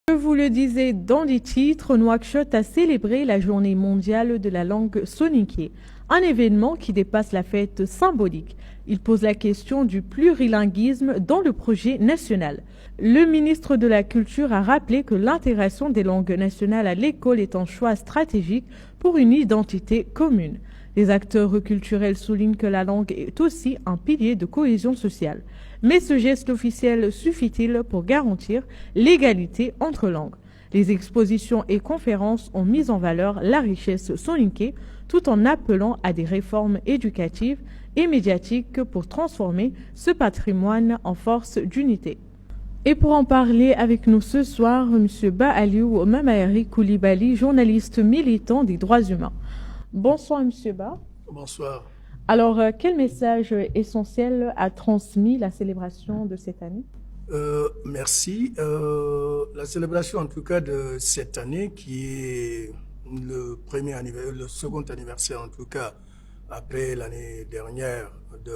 Je vous le disais dans les titres, Nouakchott a célébré la journée mondiale de la langue soninké, un événement qui dépasse la fête symbolique. Il pose la question du plurilinguisme dans le projet national. Le ministre de la Culture a rappelé que l'intégration des langues nationales à l'école est un choix stratégique pour une identité commune. Les acteurs culturels soulignent que la langue est aussi un pilier de cohésion sociale. Mais ce geste officiel suffit-il pour garantir l'égalité entre langues? Les expositions et conférences ont mis en valeur la richesse soninké tout en appelant à des réformes éducatives et médiatiques pour transformer ce patrimoine en force d'unité. Et pour en parler avec nous ce soir, M. Ba-Aliou Mamayari Koulibaly, journaliste militant des droits humains. Bonsoir M. Ba. Bonsoir. Alors, quel message essentiel a transmis la célébration de cette année? Merci. La célébration, en tout cas, de cette année, qui est le second anniversaire, en tout cas, après l'année dernière de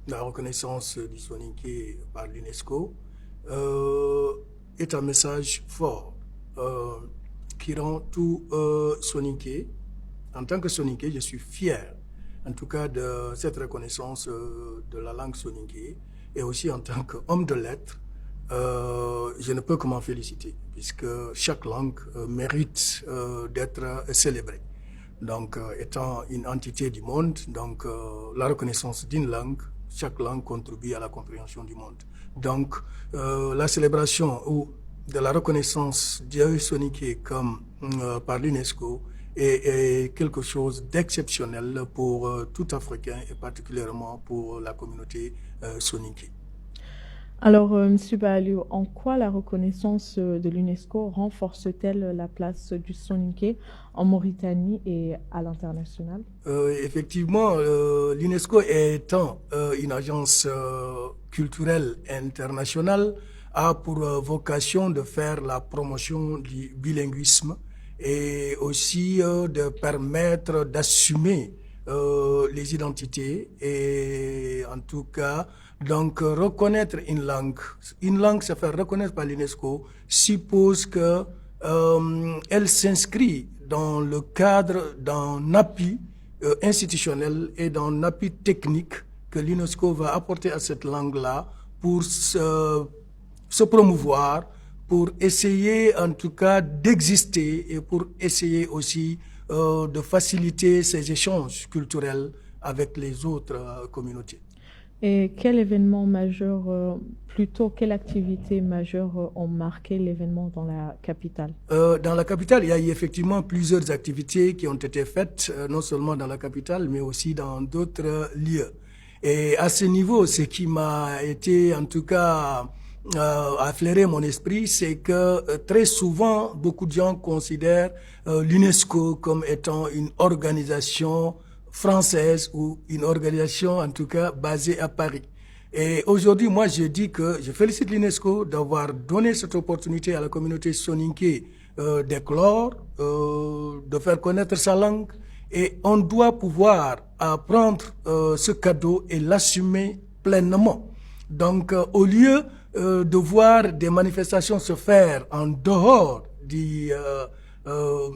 la reconnaissance du soninké par l'UNESCO, est un message fort qui rend tout soninké. En tant que soninké, je suis fier, en tout cas, de cette reconnaissance de la langue soninké. Et aussi en tant qu'homme de lettres, je ne peux que m'en féliciter, puisque chaque langue mérite d'être célébrée. Donc, étant une entité du monde, donc la reconnaissance d'une langue, chaque langue contribue à la compréhension du monde. Donc, la célébration de la reconnaissance du soninké comme par l'UNESCO est quelque chose d'exceptionnel pour tout Africain et particulièrement pour la communauté soninké. Alors, M. Ba-Aliou, en quoi la reconnaissance de l'UNESCO renforce-t-elle la place du soninké en Mauritanie et à l'international? Effectivement, l'UNESCO étant une agence culturelle internationale a pour vocation de faire la promotion du bilinguisme et aussi de permettre d'assumer les identités et en tout cas donc reconnaître une langue se faire reconnaître par l'UNESCO suppose que elle s'inscrit dans le cadre d'un appui institutionnel et d'un appui technique que l'UNESCO va apporter à cette langue-là pour se promouvoir, pour essayer en tout cas d'exister et pour essayer aussi de faciliter ces échanges culturels avec les autres communautés. Et quel événement majeur, plutôt quelle activité majeure ont marqué l'événement dans la capitale? Dans la capitale, il y a eu effectivement plusieurs activités qui ont été faites, non seulement dans la capitale, mais aussi dans d'autres lieux. Et à ce niveau, ce qui m'a été en tout cas a flairé mon esprit, c'est que très souvent, beaucoup de gens considèrent l'UNESCO comme étant une organisation française ou une organisation en tout cas basée à Paris. Et aujourd'hui, moi, je dis que je félicite l'UNESCO d'avoir donné cette opportunité à la communauté soninké d'éclore, de faire connaître sa langue. Et on doit pouvoir prendre ce cadeau et l'assumer pleinement. Donc, au lieu de voir des manifestations se faire en dehors du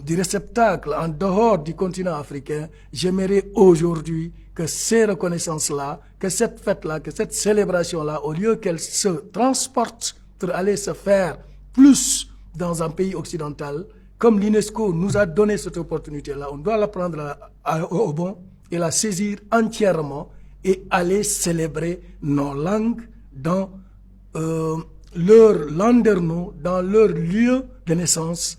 réceptacle, en dehors du continent africain, j'aimerais aujourd'hui que ces reconnaissances-là, que cette fête-là, que cette célébration-là, au lieu qu'elle se transporte pour aller se faire plus dans un pays occidental, comme l'UNESCO nous a donné cette opportunité-là, on doit la prendre au bon et la saisir entièrement et aller célébrer nos langues dans leur landerneau, dans leur lieu de naissance.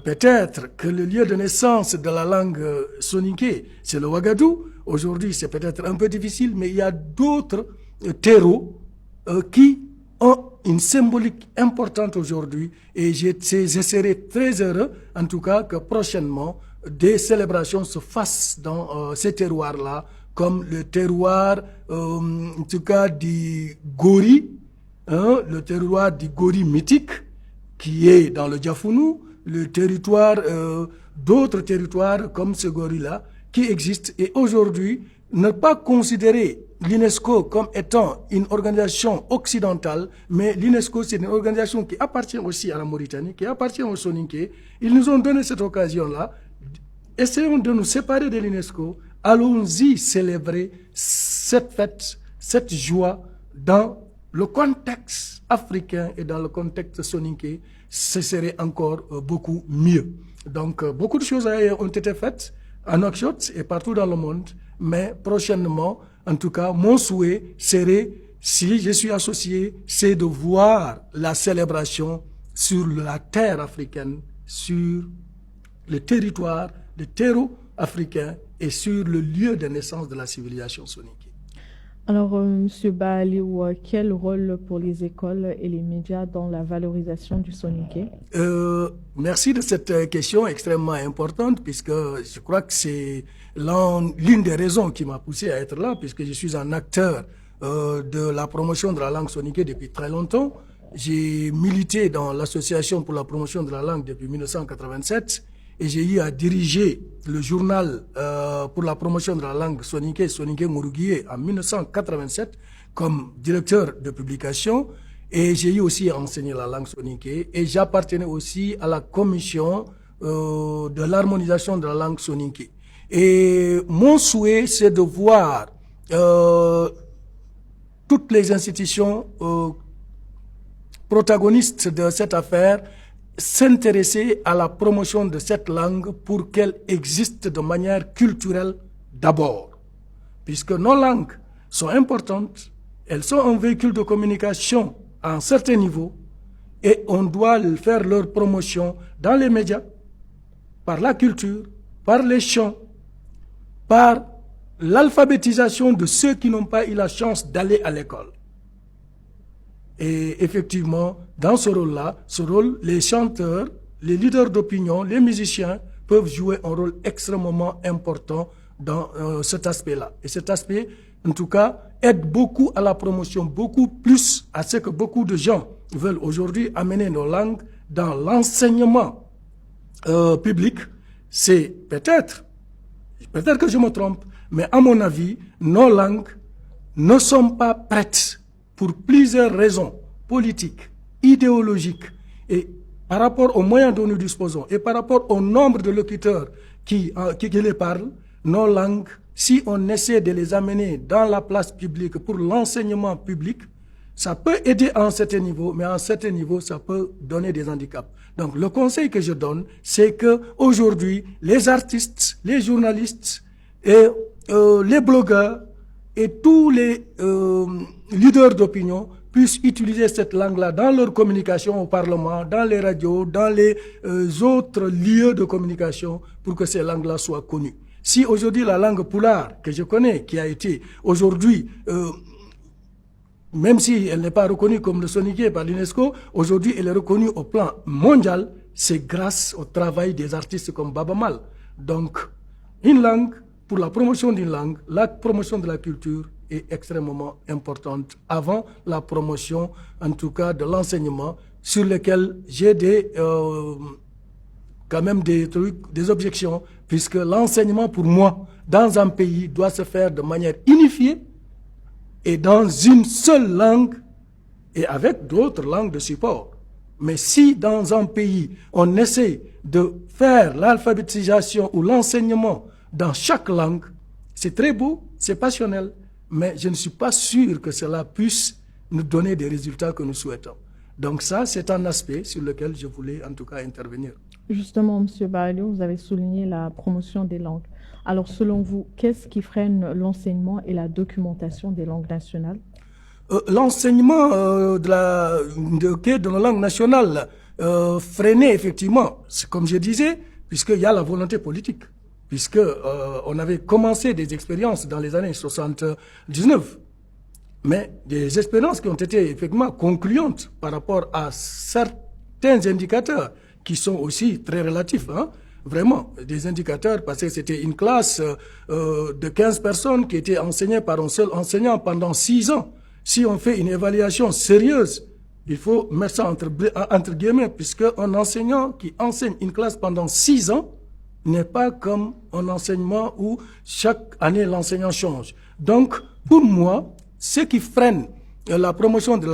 Peut-être que le lieu de naissance de la langue soninké, c'est le Ouagadougou. Aujourd'hui, c'est peut-être un peu difficile, mais il y a d'autres terreaux qui ont une symbolique importante aujourd'hui. Et je serai très heureux, en tout cas, que prochainement, des célébrations se fassent dans ces terroirs-là, comme le terroir, en tout cas, du Gori, le terroir du Gori mythique, qui est dans le Diafounou, le territoire, d'autres territoires comme ce Gori-là, qui existent. Et aujourd'hui, ne pas considérer l'UNESCO comme étant une organisation occidentale, mais l'UNESCO, c'est une organisation qui appartient aussi à la Mauritanie, qui appartient au Soninké. Ils nous ont donné cette occasion-là. Essayons de nous séparer de l'UNESCO. Allons-y célébrer cette fête, cette joie dans le contexte africain et dans le contexte soninké. Ce serait encore beaucoup mieux. Donc, beaucoup de choses ont été faites à Nouakchott et partout dans le monde. Mais prochainement, en tout cas, mon souhait serait, si je suis associé, c'est de voir la célébration sur la terre africaine, sur le territoire, le terreau africain et sur le lieu de naissance de la civilisation soninké. Alors, M. Baaliou, quel rôle pour les écoles et les médias dans la valorisation du soninké? Merci de cette question extrêmement importante, puisque je crois que c'est l'une des raisons qui m'a poussé à être là, puisque je suis un acteur de la promotion de la langue soninké depuis très longtemps. J'ai milité dans l'association pour la promotion de la langue depuis 1987 et j'ai eu à diriger le journal pour la promotion de la langue soninké, Soninké Ngourouguié, en 1987 comme directeur de publication. Et j'ai eu aussi à enseigner la langue soninké et j'appartenais aussi à la commission de l'harmonisation de la langue soninké. Et mon souhait, c'est de voir toutes les institutions protagonistes de cette affaire s'intéresser à la promotion de cette langue pour qu'elle existe de manière culturelle d'abord. Puisque nos langues sont importantes, elles sont un véhicule de communication à un certain niveau et on doit faire leur promotion dans les médias, par la culture, par les chants, par l'alphabétisation de ceux qui n'ont pas eu la chance d'aller à l'école. Et effectivement, dans ce rôle-là, les chanteurs, les leaders d'opinion, les musiciens peuvent jouer un rôle extrêmement important dans cet aspect-là. Et cet aspect, en tout cas, aide beaucoup à la promotion, beaucoup plus à ce que beaucoup de gens veulent aujourd'hui amener nos langues dans l'enseignement public. C'est peut-être que je me trompe, mais à mon avis, nos langues ne sont pas prêtes pour plusieurs raisons politiques, idéologiques, et par rapport aux moyens dont nous disposons, et par rapport au nombre de locuteurs qui les parlent, nos langues, si on essaie de les amener dans la place publique pour l'enseignement public, ça peut aider à un certain niveau, mais à un certain niveau, ça peut donner des handicaps. Donc, le conseil que je donne, c'est que aujourd'hui, les artistes, les journalistes et les blogueurs et tous les leaders d'opinion puissent utiliser cette langue-là dans leur communication au Parlement, dans les radios, dans les autres lieux de communication pour que ces langues-là soient connues. Si aujourd'hui la langue poulard, que je connais, qui a été aujourd'hui, même si elle n'est pas reconnue comme le soninké par l'UNESCO, aujourd'hui elle est reconnue au plan mondial, c'est grâce au travail des artistes comme Baba Mal. Donc, une langue, pour la promotion d'une langue, la promotion de la culture est extrêmement importante avant la promotion, en tout cas de l'enseignement, sur lequel j'ai quand même des trucs, des objections, puisque l'enseignement pour moi, dans un pays, doit se faire de manière unifiée et dans une seule langue et avec d'autres langues de support. Mais si dans un pays, on essaie de faire l'alphabétisation ou l'enseignement dans chaque langue, c'est très beau, c'est passionnel, mais je ne suis pas sûr que cela puisse nous donner des résultats que nous souhaitons. Donc ça, c'est un aspect sur lequel je voulais en tout cas intervenir. Justement, M. Baaliou, vous avez souligné la promotion des langues. Alors, selon vous, qu'est-ce qui freine l'enseignement et la documentation des langues nationales? L'enseignement de nos langues nationales freinait effectivement, comme je disais, puisqu'il y a la volonté politique. Puisque on avait commencé des expériences dans les années 79, mais des expériences qui ont été effectivement concluantes par rapport à certains indicateurs qui sont aussi très relatifs, hein, vraiment, des indicateurs, parce que c'était une classe de 15 personnes qui était enseignée par un seul enseignant pendant 6 ans. Si on fait une évaluation sérieuse, il faut mettre ça entre guillemets, puisque un enseignant qui enseigne une classe pendant 6 ans, n'est pas comme un enseignement où chaque année l'enseignant change. Donc, Pour moi, ce qui freine la promotion de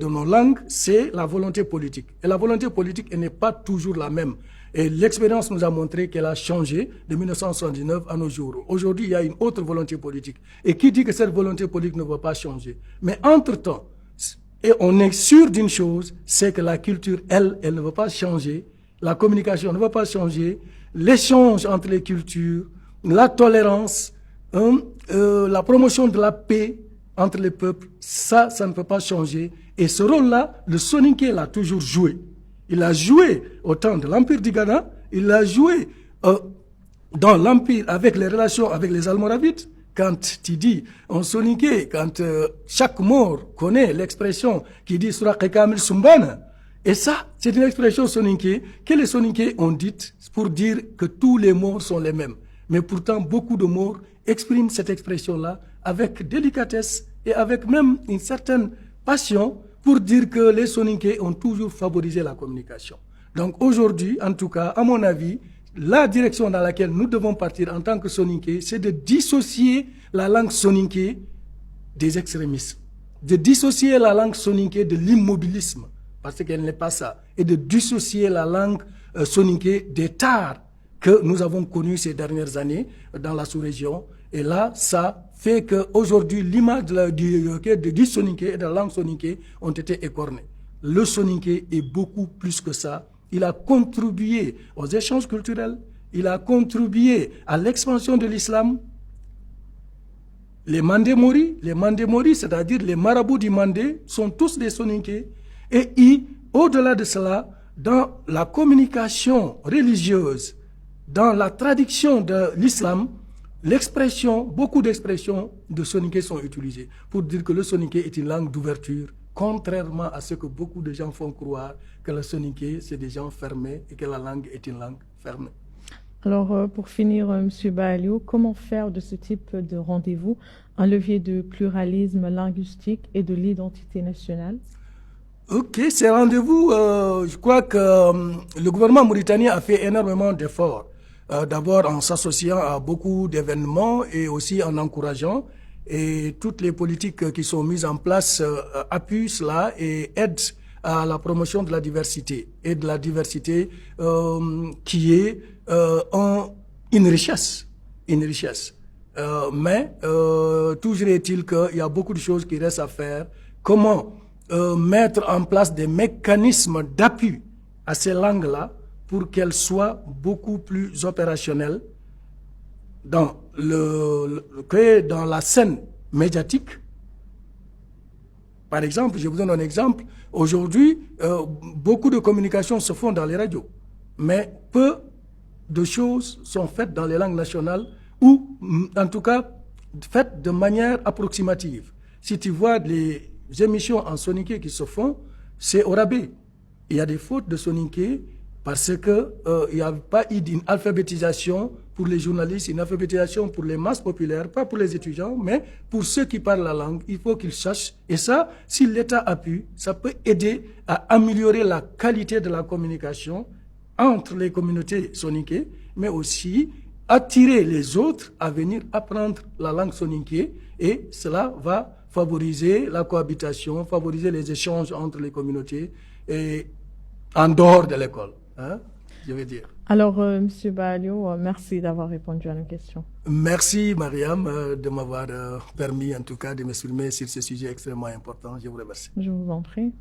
nos langues, c'est la volonté politique. Et la volonté politique, elle n'est pas toujours la même. Et l'expérience nous a montré qu'elle a changé de 1979 à nos jours. Aujourd'hui, il y a une autre volonté politique. Et qui dit que cette volonté politique ne va pas changer? Mais entre-temps, et on est sûr d'une chose, c'est que la culture, elle ne va pas changer. La communication ne va pas changer. L'échange entre les cultures, la tolérance, la promotion de la paix entre les peuples, ça ne peut pas changer. Et ce rôle-là, le Soninké l'a toujours joué. Il a joué au temps de l'Empire du Ghana, il a joué dans l'Empire avec les relations avec les Almoravides. Quand tu dis en Soninké, quand chaque mort connaît l'expression qui dit Suraq Kamil Sumbana, et ça, c'est une expression soninké que les Soninké ont dite pour dire que tous les morts sont les mêmes. Mais pourtant, beaucoup de morts expriment cette expression-là avec délicatesse et avec même une certaine passion pour dire que les Soninké ont toujours favorisé la communication. Donc aujourd'hui, en tout cas, à mon avis, la direction dans laquelle nous devons partir en tant que Soninké, c'est de dissocier la langue Soninké des extrémismes, de dissocier la langue Soninké de l'immobilisme, parce qu'elle n'est pas ça, et de dissocier la langue Soninké des tares que nous avons connus ces dernières années dans la sous-région. Et là, ça fait qu'aujourd'hui, l'image du Soninké et de la langue Soninké ont été écornées. Le Soninké est beaucoup plus que ça. Il a contribué aux échanges culturels, il a contribué à l'expansion de l'islam. Les Mandé Mori, c'est-à-dire les marabouts du Mandé, sont tous des Soninké. Et au-delà de cela, dans la communication religieuse, dans la traduction de l'islam, beaucoup d'expressions de Soninké sont utilisées pour dire que le Soninké est une langue d'ouverture, contrairement à ce que beaucoup de gens font croire, que le Soninké, c'est des gens fermés et que la langue est une langue fermée. Alors, pour finir, M. Baaliou, comment faire de ce type de rendez-vous un levier de pluralisme linguistique et de l'identité nationale? Ok, ces rendez-vous, je crois que le gouvernement mauritanien a fait énormément d'efforts. D'abord en s'associant à beaucoup d'événements et aussi en encourageant. Et toutes les politiques qui sont mises en place appuient cela et aident à la promotion de la diversité. Et de la diversité qui est une richesse. Mais toujours est-il qu'il y a beaucoup de choses qui restent à faire. Comment mettre en place des mécanismes d'appui à ces langues-là pour qu'elles soient beaucoup plus opérationnelles dans la scène médiatique. Par exemple, je vous donne un exemple. Aujourd'hui, beaucoup de communications se font dans les radios, mais peu de choses sont faites dans les langues nationales ou, en tout cas, faites de manière approximative. Si tu vois les émissions en soninké qui se font, c'est au rabais. Il y a des fautes de soninké parce que il n'y a pas eu d'une alphabétisation pour les journalistes, une alphabétisation pour les masses populaires, pas pour les étudiants, mais pour ceux qui parlent la langue. Il faut qu'ils sachent. Et ça, si l'État appuie, ça peut aider à améliorer la qualité de la communication entre les communautés soninké, mais aussi attirer les autres à venir apprendre la langue soninké. Et cela va favoriser la cohabitation, favoriser les échanges entre les communautés et en dehors de l'école, hein, je veux dire. Alors, M. Baaliou, merci d'avoir répondu à nos questions. Merci, Mariam, de m'avoir permis, en tout cas, de m'exprimer sur ce sujet extrêmement important. Je vous remercie. Je vous en prie.